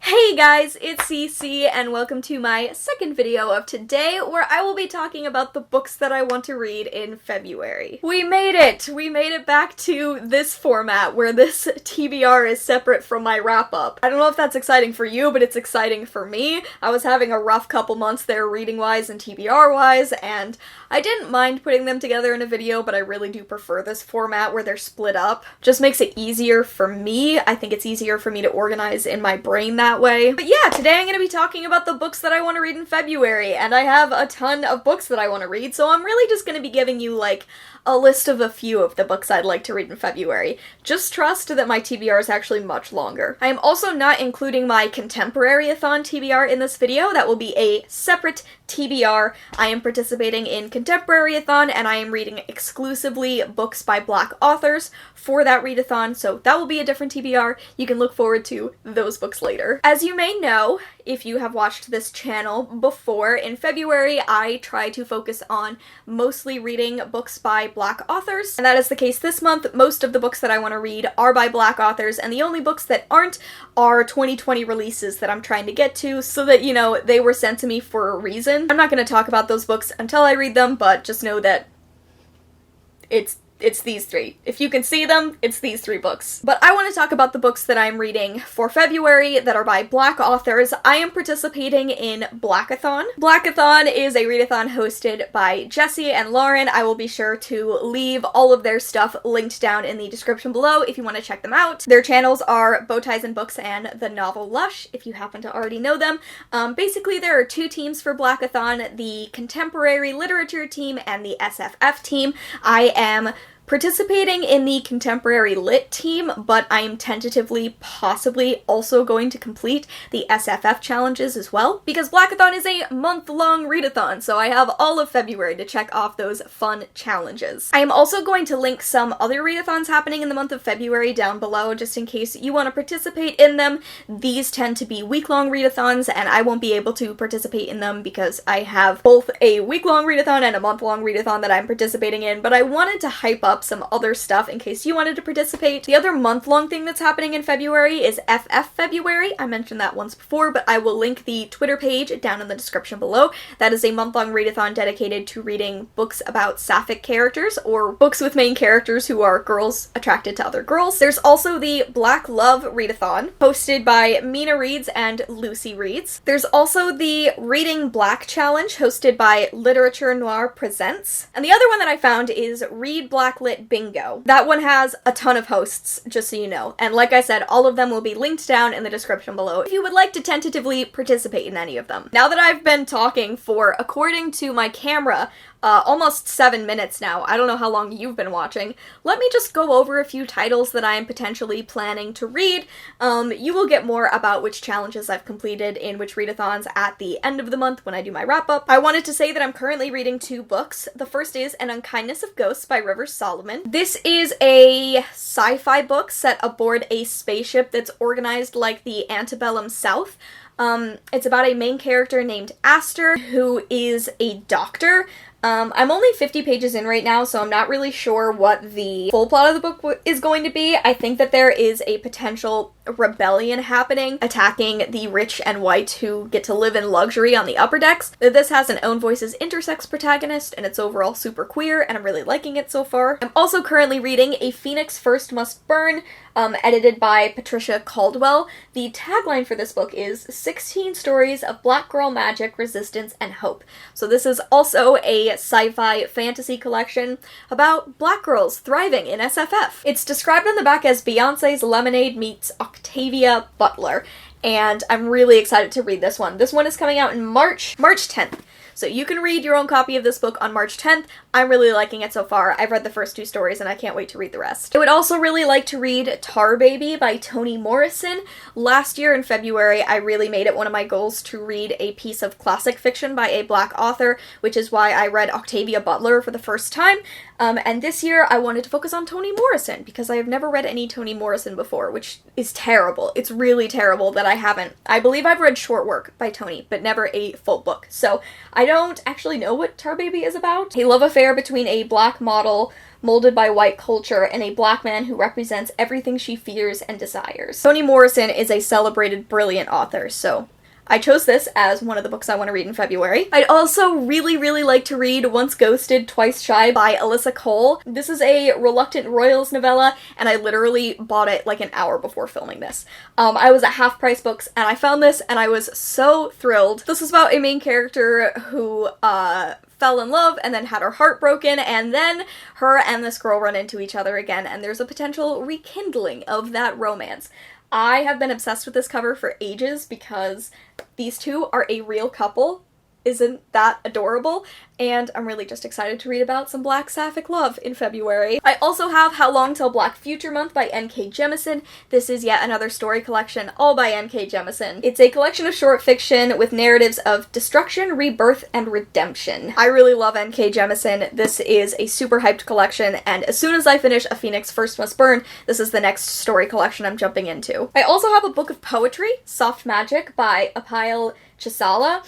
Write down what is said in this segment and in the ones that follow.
Hey guys, it's CC and welcome to my second video of today where I will be talking about the books that I want to read in February. We made it! We made it back to this format where this TBR is separate from my wrap-up. I don't know if that's exciting for you, but it's exciting for me. I was having a rough couple months there reading-wise and TBR-wise, and I didn't mind putting them together in a video, but I really do prefer this format where they're split up. Just makes it easier for me. I think it's easier for me to organize in my brain that way. But yeah, today I'm going to be talking about the books that I want to read in February, and I have a ton of books that I want to read, so I'm really just going to be giving you, like, a list of a few of the books I'd like to read in February. Just trust that my TBR is actually much longer. I am also not including my Contemporaryathon TBR in this video. That will be a separate TBR. I am participating in Contemporaryathon and I am reading exclusively books by Black authors for that readathon, so that will be a different TBR. You can look forward to those books later. As you may know, if you have watched this channel before, in February I try to focus on mostly reading books by Black authors, and that is the case this month. Most of the books that I want to read are by Black authors, and the only books that aren't are 2020 releases that I'm trying to get to, so that, you know, they were sent to me for a reason. I'm not going to talk about those books until I read them, but just know that it's these three. If you can see them, it's these three books. But I want to talk about the books that I'm reading for February that are by Black authors. I am participating in Blackathon. Blackathon is a readathon hosted by Jesse and Lauren. I will be sure to leave all of their stuff linked down in the description below if you want to check them out. Their channels are Bowties and Books and The Novel Lush, if you happen to already know them. Basically, there are two teams for Blackathon, the Contemporary Literature team and the SFF team. I am participating in the Contemporary Lit team, but I am tentatively possibly also going to complete the SFF challenges as well, because Blackathon is a month-long readathon, so I have all of February to check off those fun challenges. I am also going to link some other readathons happening in the month of February down below, just in case you want to participate in them. These tend to be week-long readathons, and I won't be able to participate in them because I have both a week-long readathon and a month-long readathon that I'm participating in, but I wanted to hype up some other stuff in case you wanted to participate. The other month-long thing that's happening in February is FF February. I mentioned that once before, but I will link the Twitter page down in the description below. That is a month-long readathon dedicated to reading books about sapphic characters, or books with main characters who are girls attracted to other girls. There's also the Black Love Readathon, hosted by Mina Reads and Lucy Reads. There's also the Reading Black Challenge, hosted by Literature Noir Presents. And the other one that I found is Read Blacklit Bingo. That one has a ton of hosts, just so you know. And like I said, all of them will be linked down in the description below if you would like to tentatively participate in any of them. Now that I've been talking for, according to my camera, almost 7 minutes now. I don't know how long you've been watching. Let me just go over a few titles that I am potentially planning to read. You will get more about which challenges I've completed in which readathons at the end of the month when I do my wrap-up. I wanted to say that I'm currently reading 2 books. The first is An Unkindness of Ghosts by Rivers Solomon. This is a sci-fi book set aboard a spaceship that's organized like the antebellum South. It's about a main character named Aster, who is a doctor. I'm only 50 pages in right now, so I'm not really sure what the full plot of the book is going to be. I think that there is a potential rebellion happening, attacking the rich and white who get to live in luxury on the upper decks. This has an Own Voices intersex protagonist, and it's overall super queer, and I'm really liking it so far. I'm also currently reading A Phoenix First Must Burn, edited by Patricia Caldwell. The tagline for this book is 16 stories of black girl magic, resistance, and hope. So this is also a sci-fi fantasy collection about black girls thriving in SFF. It's described on the back as Beyonce's Lemonade meets Octavia Butler, and I'm really excited to read this one. This one is coming out in March 10th. So you can read your own copy of this book on March 10th. I'm really liking it so far. I've read the first 2 stories and I can't wait to read the rest. I would also really like to read Tar Baby by Toni Morrison. Last year in February, I really made it one of my goals to read a piece of classic fiction by a Black author, which is why I read Octavia Butler for the first time. And this year I wanted to focus on Toni Morrison because I have never read any Toni Morrison before, which is terrible. It's really terrible that I haven't. I believe I've read short work by Toni, but never a full book. So I I don't actually know what Tar Baby is about. A love affair between a black model molded by white culture and a black man who represents everything she fears and desires. Toni Morrison is a celebrated, brilliant author, so I chose this as one of the books I want to read in February. I'd also really like to read Once Ghosted, Twice Shy by Alyssa Cole. This is a Reluctant Royals novella, and I literally bought it like an hour before filming this. I was at Half Price Books, and I found this, and I was so thrilled. This is about a main character who, fell in love and then had her heart broken, and then her and this girl run into each other again, and there's a potential rekindling of that romance. I have been obsessed with this cover for ages because these two are a real couple. Isn't that adorable? And I'm really just excited to read about some Black sapphic love in February. I also have How Long Till Black Future Month by N.K. Jemisin. This is yet another story collection, all by N.K. Jemisin. It's a collection of short fiction with narratives of destruction, rebirth, and redemption. I really love N.K. Jemisin. This is a super hyped collection, and as soon as I finish A Phoenix First Must Burn, this is the next story collection I'm jumping into. I also have a book of poetry, Soft Magic by Upile Chisala.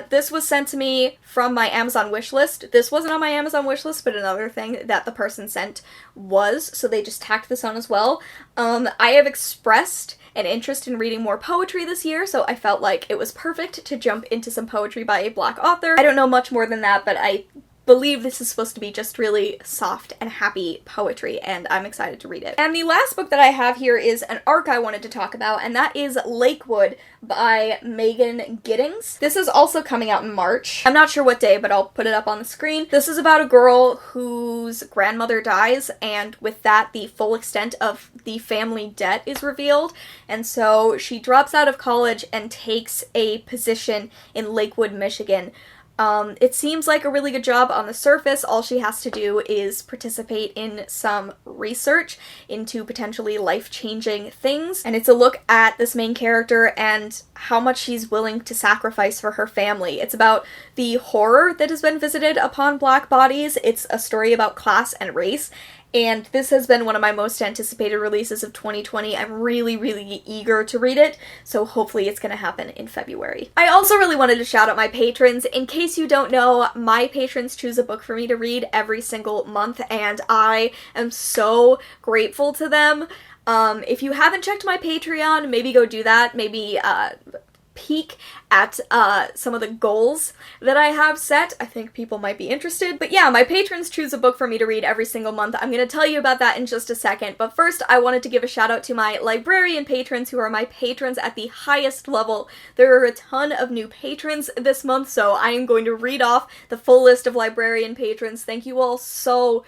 This was sent to me from my Amazon wishlist. This wasn't on my Amazon wishlist, but another thing that the person sent was, so they just tacked this on as well. I have expressed an interest in reading more poetry this year, so I felt like it was perfect to jump into some poetry by a Black author. I don't know much more than that, but I believe this is supposed to be just really soft and happy poetry, and I'm excited to read it. And the last book that I have here is an arc I wanted to talk about, and that is Lakewood by Megan Giddings. This is also coming out in March. I'm not sure what day, but I'll put it up on the screen. This is about a girl whose grandmother dies, and with that, the full extent of the family debt is revealed, and so she drops out of college and takes a position in Lakewood, Michigan. It seems like a really good job on the surface. All she has to do is participate in some research into potentially life-changing things, and it's a look at this main character and how much she's willing to sacrifice for her family. It's about the horror that has been visited upon Black bodies. It's a story about class and race, and this has been one of my most anticipated releases of 2020. I'm really eager to read it, so hopefully it's gonna happen in February. I also really wanted to shout out my patrons. In case you don't know, my patrons choose a book for me to read every single month, and I am so grateful to them. If you haven't checked my Patreon, maybe go do that. Maybe, peek at some of the goals that I have set. I think people might be interested. But yeah, my patrons choose a book for me to read every single month. I'm going to tell you about that in just a second. But first, I wanted to give a shout out to my librarian patrons who are my patrons at the highest level. There are a ton of new patrons this month, so I am going to read off the full list of librarian patrons. Thank you all so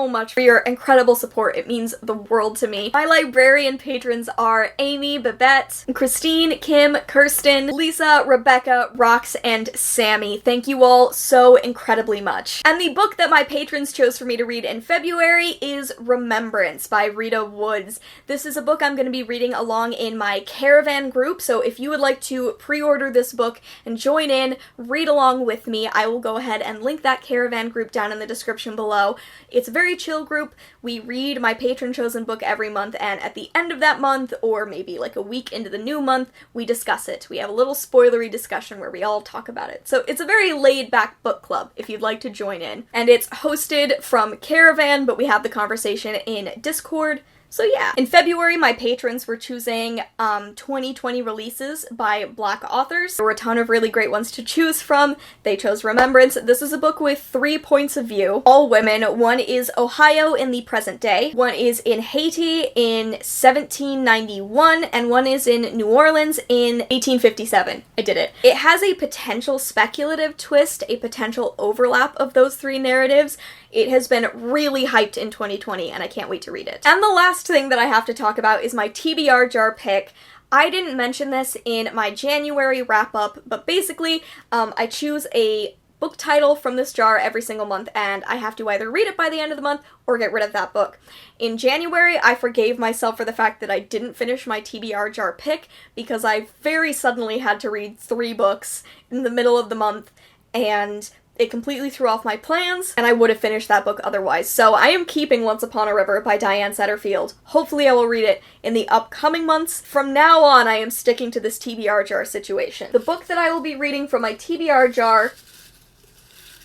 much for your incredible support. It means the world to me. My librarian patrons are Amy, Babette, Christine, Kim, Kirsten, Lisa, Rebecca, Rox, and Sammy. Thank you all so incredibly much. And the book that my patrons chose for me to read in February is Remembrance by Rita Woods. This is a book I'm going to be reading along in my Caravan group, so if you would like to pre-order this book and join in, read along with me, I will go ahead and link that Caravan group down in the description below. It's a very chill group. We read my patron chosen book every month, and at the end of that month, or maybe like a week into the new month, we discuss it. We have a little spoilery discussion where we all talk about it. So it's a very laid-back book club if you'd like to join in. And it's hosted from Caravan, but we have the conversation in Discord. So yeah, in February, my patrons were choosing 2020 releases by Black authors. There were a ton of really great ones to choose from. They chose Remembrance. This is a book with 3 points of view, all women. One is Ohio in the present day, one is in Haiti in 1791, and one is in New Orleans in 1857. I did it. It has a potential speculative twist, a potential overlap of those 3 narratives. It has been really hyped in 2020, and I can't wait to read it. And the last thing that I have to talk about is my TBR jar pick. I didn't mention this in my January wrap-up, but basically, I choose a book title from this jar every single month, and I have to either read it by the end of the month or get rid of that book. In January, I forgave myself for the fact that I didn't finish my TBR jar pick because I very suddenly had to read 3 books in the middle of the month, and it completely threw off my plans, and I would have finished that book otherwise. So I am keeping Once Upon a River by Diane Setterfield. Hopefully I will read it in the upcoming months. From now on, I am sticking to this TBR jar situation. The book that I will be reading from my TBR jar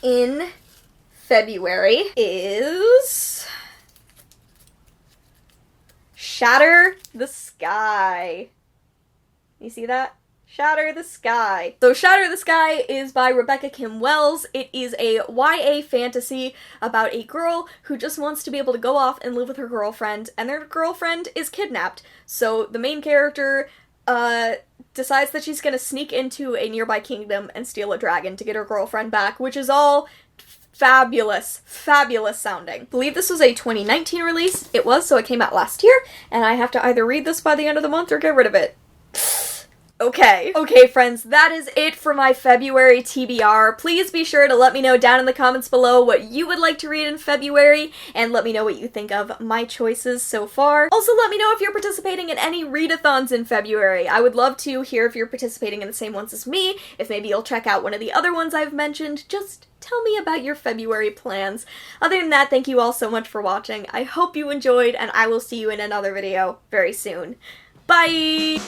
in February is Shatter the Sky. You see that? Shatter the Sky. So Shatter the Sky is by Rebecca Kim Wells. It is a YA fantasy about a girl who just wants to be able to go off and live with her girlfriend, and their girlfriend is kidnapped. So the main character decides that she's gonna sneak into a nearby kingdom and steal a dragon to get her girlfriend back, which is all fabulous, fabulous sounding. I believe this was a 2019 release. It was, so it came out last year, and I have to either read this by the end of the month or get rid of it. Okay. Okay, friends, that is it for my February TBR. Please be sure to let me know down in the comments below what you would like to read in February, and let me know what you think of my choices so far. Also, let me know if you're participating in any readathons in February. I would love to hear if you're participating in the same ones as me, if maybe you'll check out one of the other ones I've mentioned. Just tell me about your February plans. Other than that, thank you all so much for watching. I hope you enjoyed, and I will see you in another video very soon. Bye!